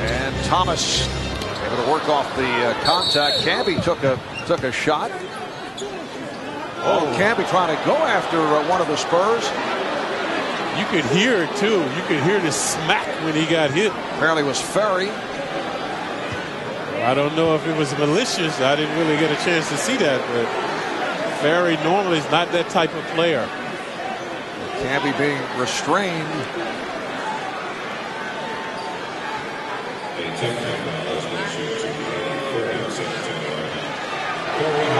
And Thomas able to work off the contact. Kembi took a shot. Oh, Kembi trying to go after one of the Spurs. You could hear it too. You could hear the smack when he got hit. Apparently it was Ferry. I don't know if it was malicious. I didn't really get a chance to see that, but Ferry normally is not that type of player. Kembi being restrained.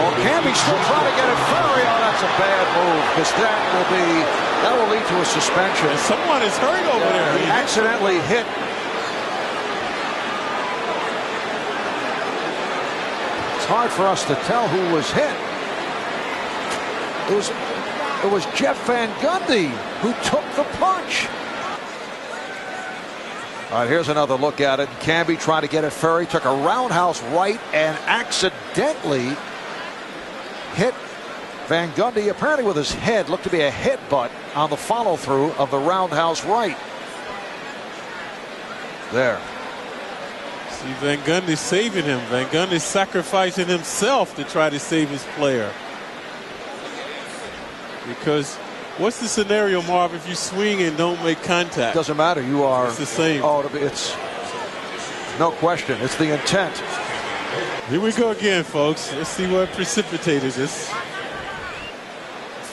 Oh, Kembi still trying to get it. Ferry. Oh, that's a bad move, because that will lead to a suspension. And someone is hurt over there. He accidentally hit. It's hard for us to tell who was hit. It was Jeff Van Gundy who took the punch. All right, here's another look at it. Kembi trying to get at Ferry, took a roundhouse right and accidentally hit Van Gundy, apparently with his head. Looked to be a headbutt on the follow-through of the roundhouse right. There. See, Van Gundy saving him. Van Gundy sacrificing himself to try to save his player. Because what's the scenario, Marv, if you swing and don't make contact? Doesn't matter. You are. It's the same. Oh, it's no question. It's the intent. Here we go again, folks. Let's see what precipitated this.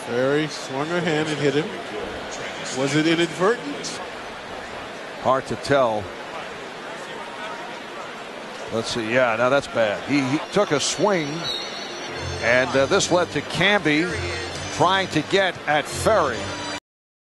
Ferry swung her hand and hit him. Was it inadvertent? Hard to tell. Let's see. Yeah, now that's bad. He took a swing, and this led to Kembi trying to get at Ferry.